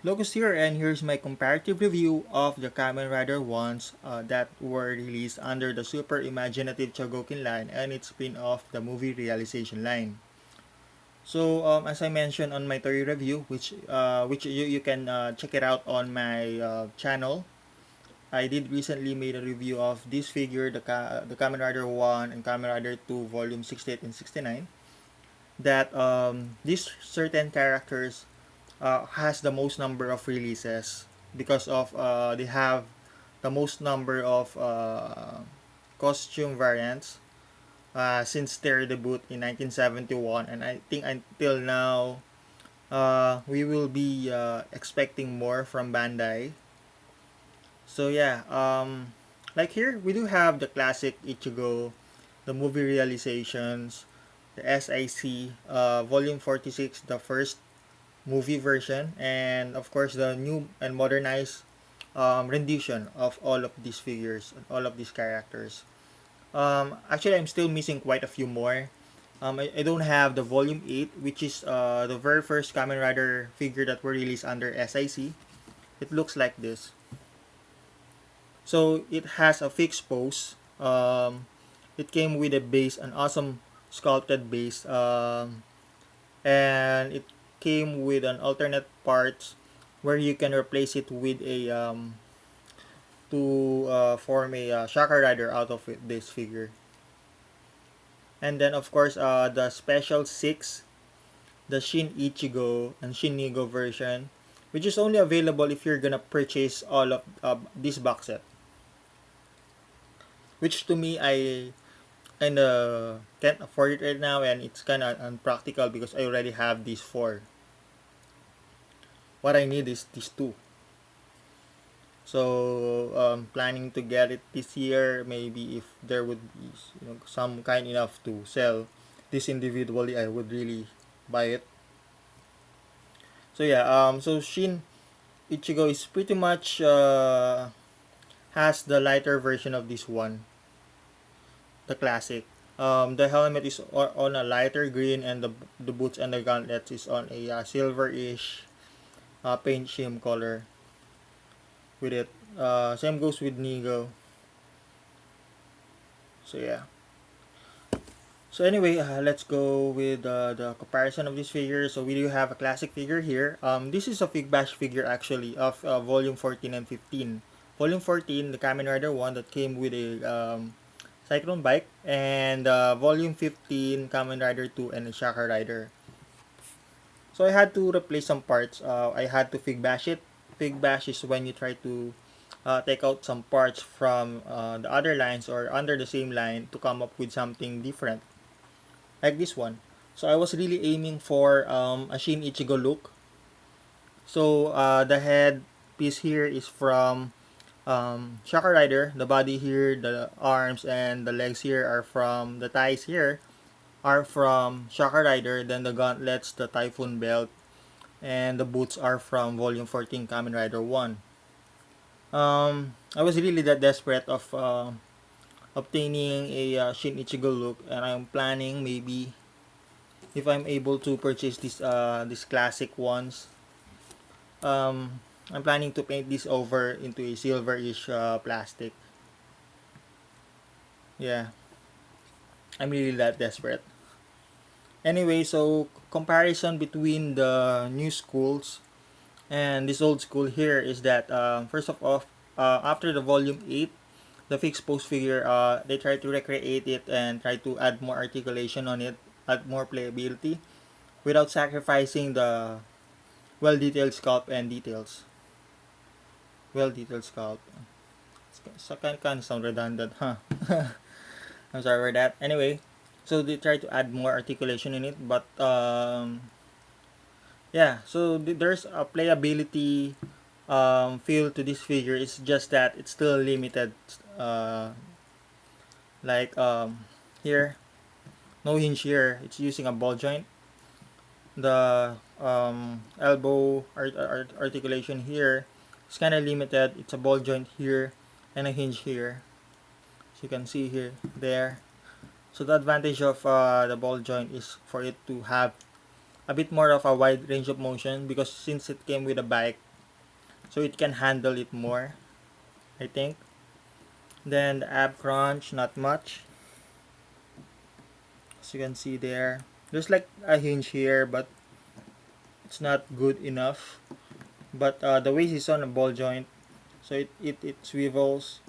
Locust here, and here's my comparative review of the Kamen Rider ones that were released under the super imaginative Chogokin line and its spin-off, the movie realization line. So as I mentioned on my theory review, which you can check it out on my channel, I did recently made a review of this figure, the Kamen Rider 1 and Kamen Rider 2 volume 68 and 69, that these certain characters has the most number of releases because of they have the most number of costume variants since their debut in 1971, and I think until now we will be expecting more from Bandai. So yeah, like here we do have the classic Ichigo, the movie realizations, the S.I.C. Volume 46, the first movie version, and of course the new and modernized rendition of all of these figures and all of these characters. Actually, I'm still missing quite a few more. I don't have the volume 8, which is the very first Kamen Rider figure that were released under S.I.C. It looks like this. So it has a fixed pose. It came with a base, an awesome sculpted base, and it came with an alternate parts where you can replace it with a to form a Shaka Rider out of this figure. And then of course the special 6, the Shin Ichigo and Shin Nigo version, which is only available if you're gonna purchase all of this box set. Which to me, I kinda can't afford it right now, and it's kinda unpractical because I already have these 4. What I need is these 2. So planning to get it this year. Maybe if there would be some kind enough to sell this individually, I would really buy it. So yeah, so Shin Ichigo is pretty much has the lighter version of this one, the classic. The helmet is on a lighter green, and the boots and the gauntlets is on a silver-ish paint scheme color with it. Same goes with Nigo. So yeah. So anyway, let's go with the comparison of this figure. So we do have a classic figure here. This is a Fig Bash figure actually of volume 14 and 15. Volume 14, the Kamen Rider one that came with a Cyclone bike, and volume 15, Kamen Rider 2 and a Shaka Rider. So I had to replace some parts. I had to Fig Bash it. Fig Bash is when you try to take out some parts from the other lines or under the same line to come up with something different, like this one. So I was really aiming for a Shin Ichigo look. So the head piece here is from Shaka Rider. The body here, the arms and the legs here are from, the thighs here are from Shaka Rider. Then the gauntlets, the Typhoon belt, and the boots are from Volume 14 Kamen Rider 1. I was really that desperate of obtaining a Shin Ichigo look, and I'm planning maybe if I'm able to purchase these classic ones. I'm planning to paint this over into a silverish plastic. Yeah, I'm really that desperate. Anyway, so comparison between the new schools and this old school here is that first of all, after the volume 8, the fixed post figure, they try to recreate it and try to add more articulation on it, add more playability without sacrificing the well detailed sculpt and details. Well detailed sculpt. So kind of sound redundant, huh? I'm sorry for that. Anyway, so they try to add more articulation in it, but yeah. So there's a playability feel to this figure. It's just that it's still limited. Uh, like here, no hinge here. It's using a ball joint. The elbow articulation here is kind of limited. It's a ball joint here and a hinge here. So you can see here, there. So the advantage of the ball joint is for it to have a bit more of a wide range of motion, because since it came with a bike, so it can handle it more, I think. Then the ab crunch, not much. As you can see there, there's like a hinge here, but it's not good enough. But the waist is on a ball joint, so it swivels,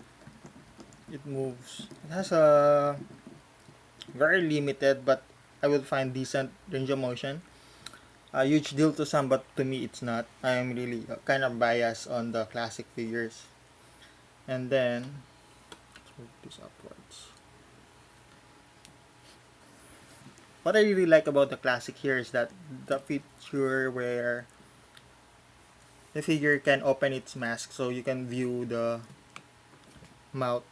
it moves. It has a very limited, but I would find decent range of motion. A huge deal to some, but to me it's not. I am really kind of biased on the classic figures. And then let's move this upwards. What I really like about the classic here is that the feature where the figure can open its mask, so you can view the mouth,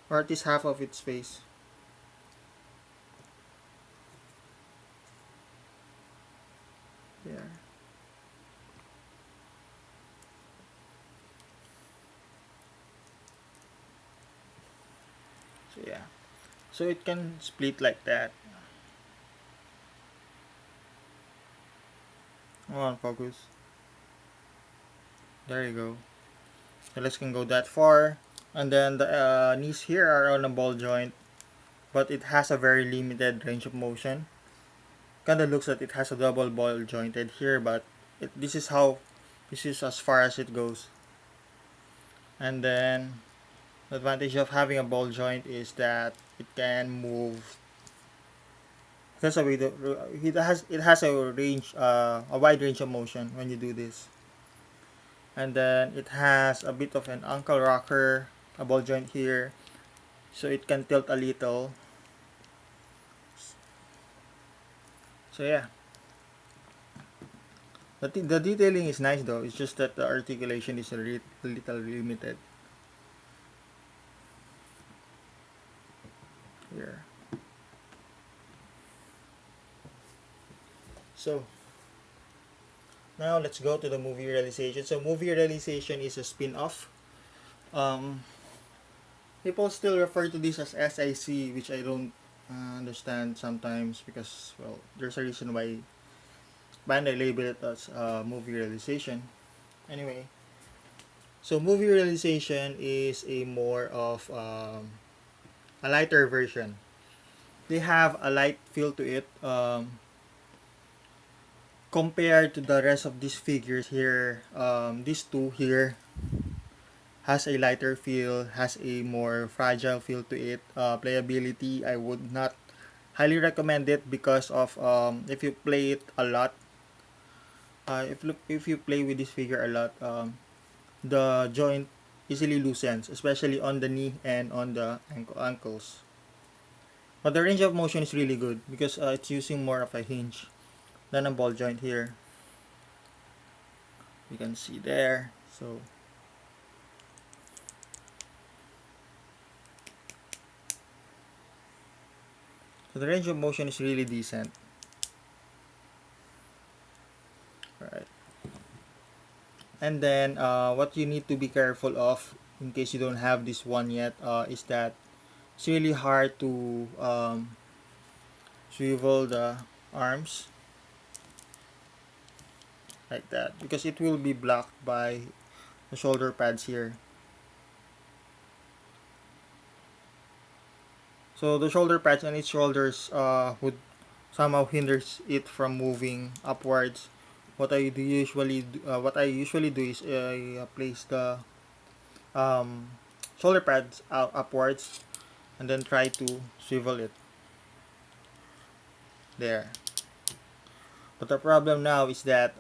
or at least half of its face. There. So yeah. So it can split like that. Come on, focus. There you go. The legs can go that far. And then the knees here are on a ball joint, but it has a very limited range of motion. Kinda looks like it has a double ball jointed here, but this is as far as it goes. And then the advantage of having a ball joint is that it can move. That's a way it has a wide range of motion when you do this. And then it has a bit of an ankle rocker, a ball joint here, so it can tilt a little. So yeah, the detailing is nice though. It's just that the articulation is a little limited here. So now let's go to the movie realization. So movie realization is a spin-off. Um, People still refer to this as S.I.C, which I don't understand sometimes because well, there's a reason why they label it as movie realization. Anyway, so movie realization is a more of a lighter version. They have a light feel to it compared to the rest of these figures here. These two here has a lighter feel, has a more fragile feel to it. Playability, I would not highly recommend it because of if you play it a lot, if you play with this figure a lot, the joint easily loosens, especially on the knee and on the ankles. But the range of motion is really good because it's using more of a hinge than a ball joint here. You can see there. So the range of motion is really decent. Right. And then what you need to be careful of in case you don't have this one yet is that it's really hard to swivel the arms like that because it will be blocked by the shoulder pads here. So the shoulder pads on its shoulders would somehow hinders it from moving upwards. What I usually do is I place the um, shoulder pads out upwards and then try to swivel it there. But the problem now is that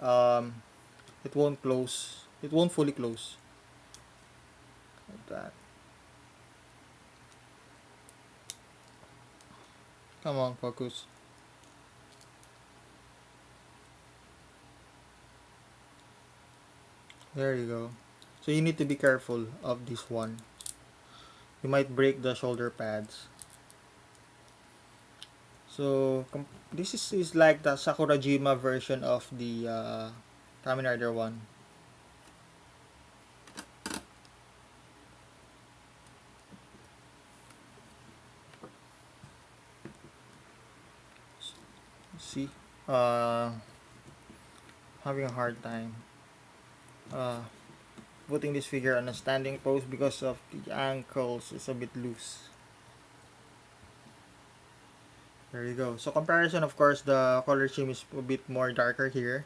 it won't close. It won't fully close like that. Come on, focus. There you go. So you need to be careful of this one. You might break the shoulder pads. So is like the Sakurajima version of the Kamen Rider one. See, uh, having a hard time. uh, putting this figure on a standing pose because of the ankles is a bit loose. There you go. So comparison, of course, the color scheme is a bit more darker here.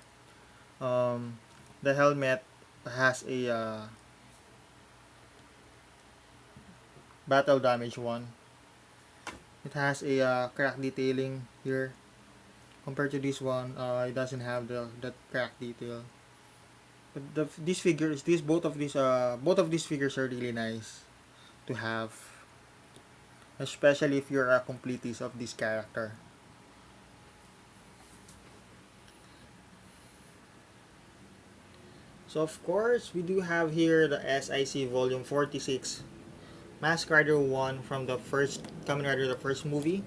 Um, the helmet has a battle damage one. It has a crack detailing here. Compared to this one, it doesn't have that crack detail. But these figures, both of these figures are really nice to have, especially if you're a completist of this character. So of course, we do have here the S.I.C. Volume 46, Mask Rider 1 from the first Kamen Rider, the first movie.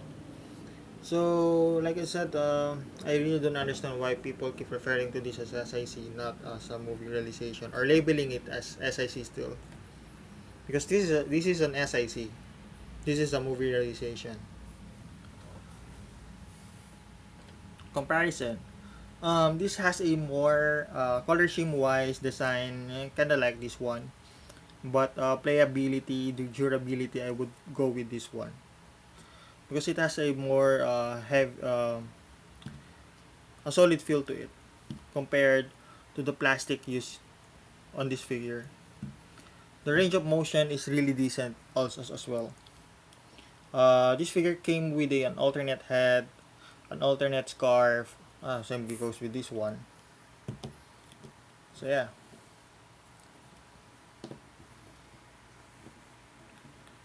So, like I said, I really don't understand why people keep referring to this as S.I.C, not as a movie realization, or labeling it as S.I.C still. Because this is an S.I.C. This is a movie realization. Comparison. This has a more color scheme wise design, kind of like this one. But playability, the durability, I would go with this one because it has a more a solid feel to it compared to the plastic used on this figure. The range of motion is really decent also as well. This figure came with an alternate head, an alternate scarf. Same goes with this one. So yeah,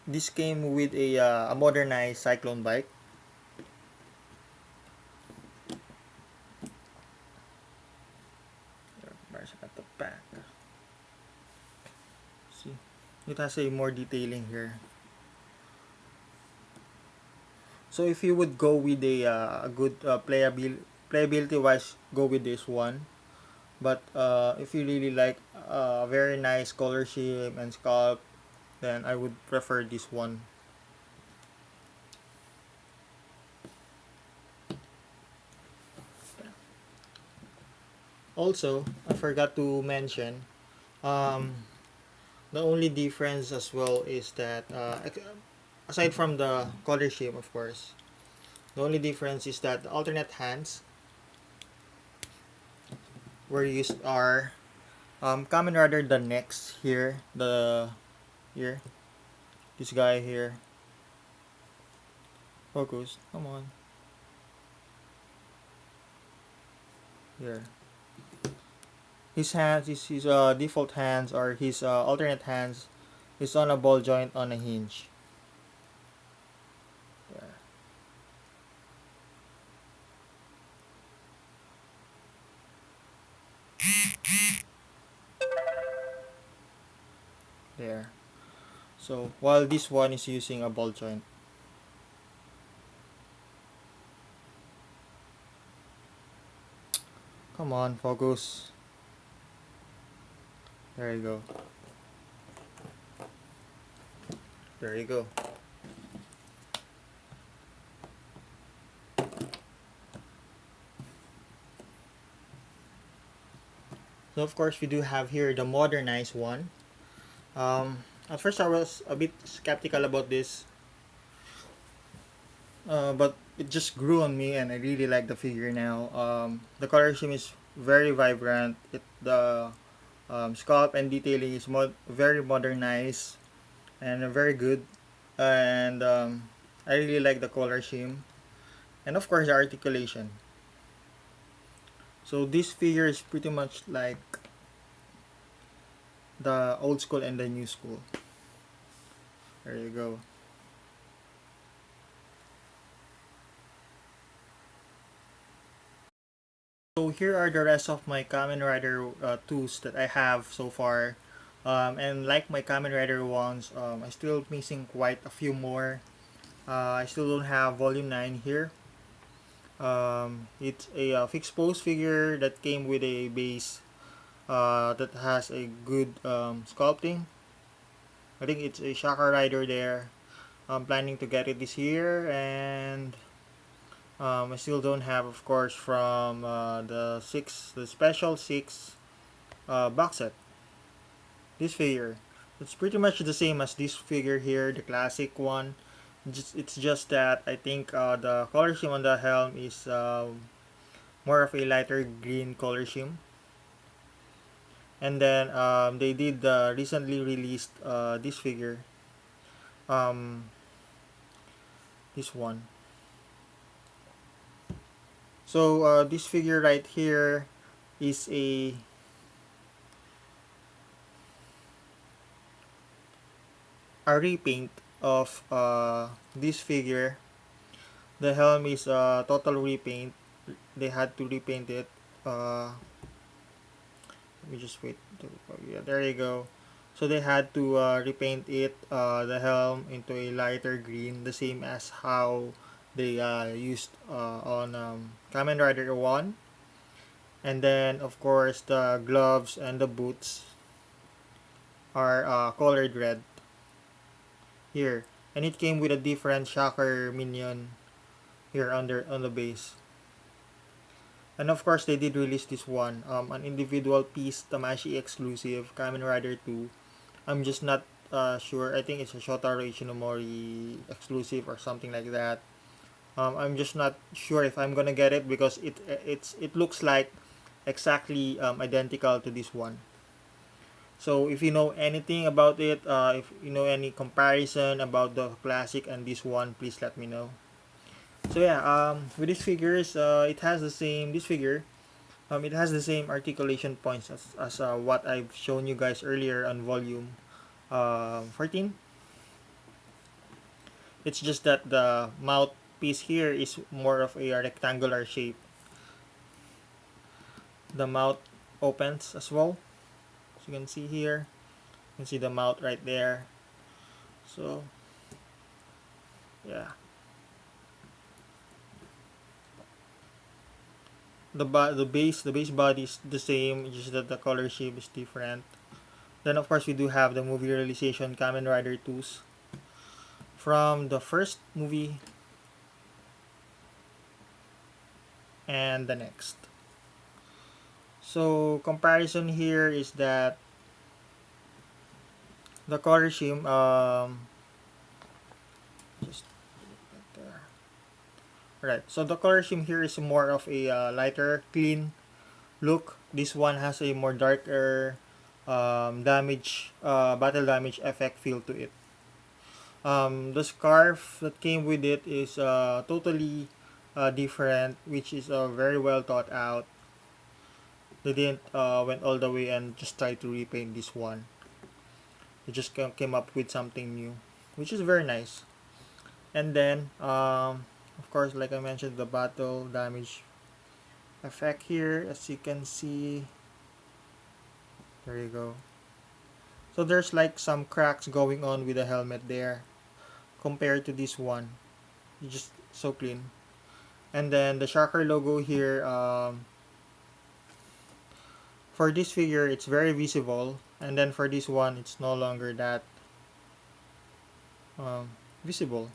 this came with a modernized cyclone bike. At the back. See, it has a more detailing here. So if you would go with a good playability wise, go with this one. But if you really like a very nice color scheme and sculpt, then I would prefer this one. Also, I forgot to mention, um, the only difference as well is that aside from the color scheme, of course, the only difference is that the alternate hands were used are common rather the next here, here, this guy here. Focus, come on, here. His hands, his default hands or his alternate hands is on a ball joint on a hinge. There. There. So while this one is using a ball joint. Come on, focus. There you go. There you go. So of course we do have here the modernized one. At first I was a bit skeptical about this, but it just grew on me and I really like the figure now. The color scheme is very vibrant. The sculpt and detailing is very modernized and very good. And I really like the color scheme. And of course the articulation. So this figure is pretty much like the old school and the new school. There you go. So here are the rest of my Kamen Rider tools that I have so far. And like my Kamen Rider ones, I'm still missing quite a few more. I still don't have volume 9 here. It's a fixed pose figure that came with a base that has a good sculpting. I think it's a Shaka Rider there. I'm planning to get it this year, and I still don't have, of course, from the special 6 box set. This figure. It's pretty much the same as this figure here, the classic one. It's just that I think the color scheme on the helm is more of a lighter green color scheme. And then they did recently released this figure, um, this one. So this figure right here is a repaint of this figure. The helm is a total repaint. They had to repaint it. Let me just wait. Yeah, there you go. So they had to repaint it, the helm, into a lighter green, the same as how they used on Kamen Rider 1. And then, of course, the gloves and the boots are colored red here. And it came with a different shocker minion here on the base. And of course, they did release this one, an individual piece Tamashi exclusive, Kamen Rider 2. I'm just not sure. I think it's a Shotaro Ishinomori exclusive or something like that. I'm just not sure if I'm gonna get it because it looks like exactly identical to this one. So if you know anything about it, if you know any comparison about the classic and this one, please let me know. So yeah, with these figures, it has the same. This figure, it has the same articulation points as what I've shown you guys earlier on volume 14. It's just that the mouthpiece here is more of a rectangular shape. The mouth opens as well. As you can see here, you can see the mouth right there. So yeah, the base body is the same, just that the color shape is different. Then of course we do have the movie realization Kamen Rider 2s from the first movie and the next. So comparison here is that the color scheme just there. Right. So the color scheme here is more of a lighter, clean look. This one has a more darker battle damage effect feel to it. The scarf that came with it is totally different, which is very well thought out. They didn't went all the way and just try to repaint this one. They just came up with something new, which is very nice. And then, of course, like I mentioned, the battle damage effect here, as you can see. There you go. So there's like some cracks going on with the helmet there compared to this one. It's just so clean. And then the shocker logo here, for this figure, it's very visible. And then for this one, it's no longer that um, visible.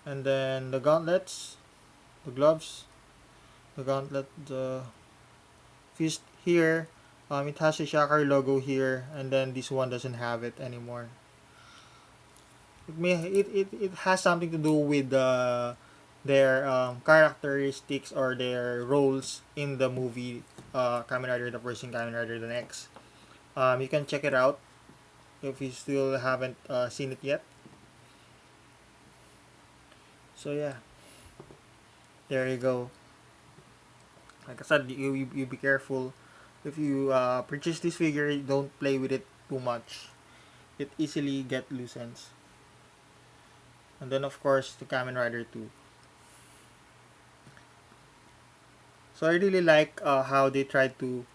And then the gauntlets, the gloves, the gauntlet, the fist here, it has a shocker logo here, and then this one doesn't have it anymore. It has something to do with their characteristics or their roles in the movie Kamen Rider the First and Kamen Rider the Next. You can check it out if you still haven't seen it yet. So yeah, there you go. Like I said, you be careful. If you purchase this figure, don't play with it too much. It easily get loosens. And then of course the Kamen Rider 2. So I really like how they tried to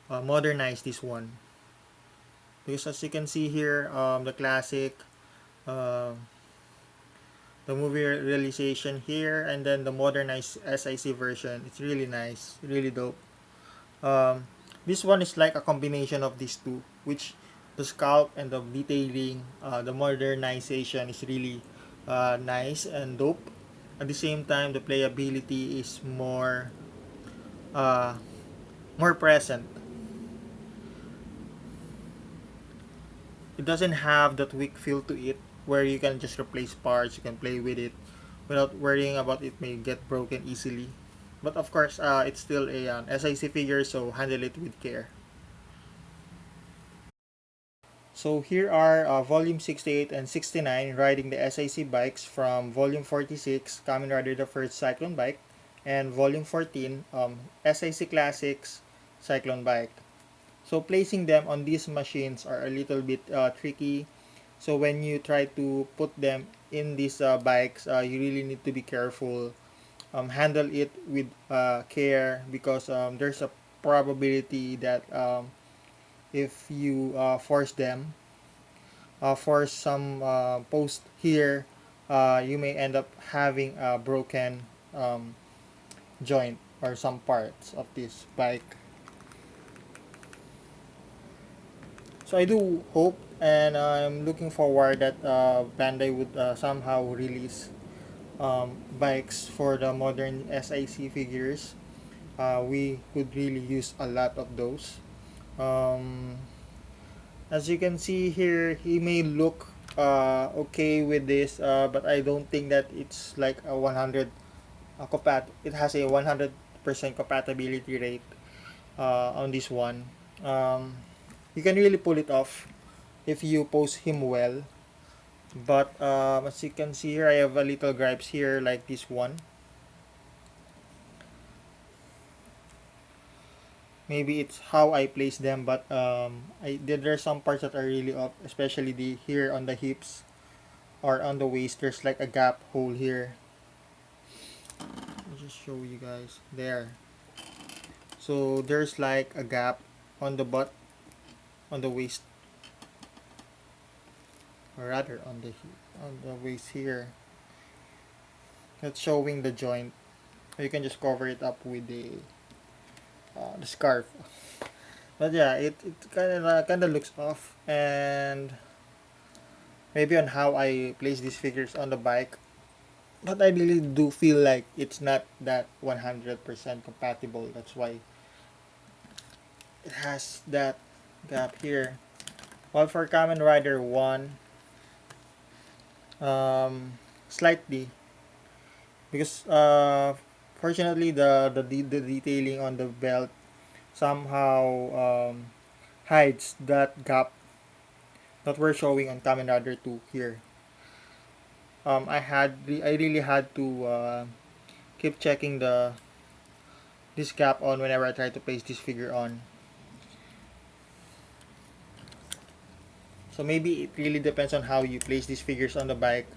modernize this one. Because as you can see here, the classic, uh, the movie realization here, and then the modernized S.I.C version. It's really nice, really dope. Um, this one is like a combination of these two, which the sculpt and the detailing, the modernization is really nice and dope. At the same time, the playability is more uh, more present. It doesn't have that weak feel to it where you can just replace parts, you can play with it without worrying about it may get broken easily. But of course, it's still a SIC figure, so handle it with care. So here are volume 68 and 69 riding the SIC bikes from volume 46, Kamen Rider the First Cyclone Bike, and volume 14, SIC Classics Cyclone Bike. So placing them on these machines are a little bit tricky. So when you try to put them in these bikes, you really need to be careful. Handle it with care because there's a probability that if you force them for some post here, you may end up having a broken joint or some parts of this bike. So I do hope and I'm looking forward that Bandai would somehow release bikes for the modern S.I.C figures. We could really use a lot of those. Um, as you can see here, he may look okay with this, but I don't think that it's like a 100 it has a 100% compatibility rate on this one. Um, you can really pull it off if you pose him well. But as you can see here, I have a little gripes here like this one. Maybe it's how I place them, but there are some parts that are really off, especially the here on the hips or on the waist. There's like a gap hole here. I'll just show you guys there. So there's like a gap on the butt, on the waist, or rather on the waist here. That's showing the joint. You can just cover it up with the scarf. But yeah, it kind of looks off, and maybe on how I place these figures on the bike. But I really do feel like it's not that 100% compatible. That's why it has that gap here. While for Kamen Rider 1, slightly, because fortunately the detailing on the belt somehow hides that gap that we're showing on Kamen Rider 2 here. I really had to keep checking this gap on whenever I try to place this figure on. So maybe it really depends on how you place these figures on the bike.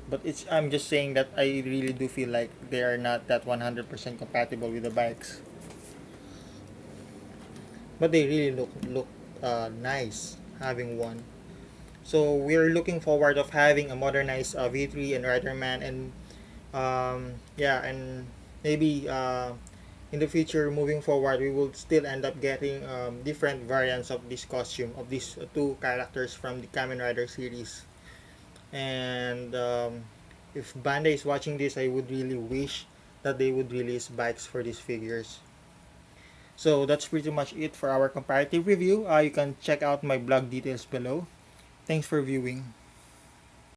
But I'm just saying that I really do feel like they are not that 100% compatible with the bikes. But they really look nice having one. So we're looking forward of having a modernized V3 and Riderman, and yeah, and maybe in the future moving forward we will still end up getting different variants of this costume of these two characters from the Kamen Rider series. And if Bandai is watching this, I would really wish that they would release bikes for these figures. So that's pretty much it for our comparative review. You can check out my blog details below. Thanks for viewing.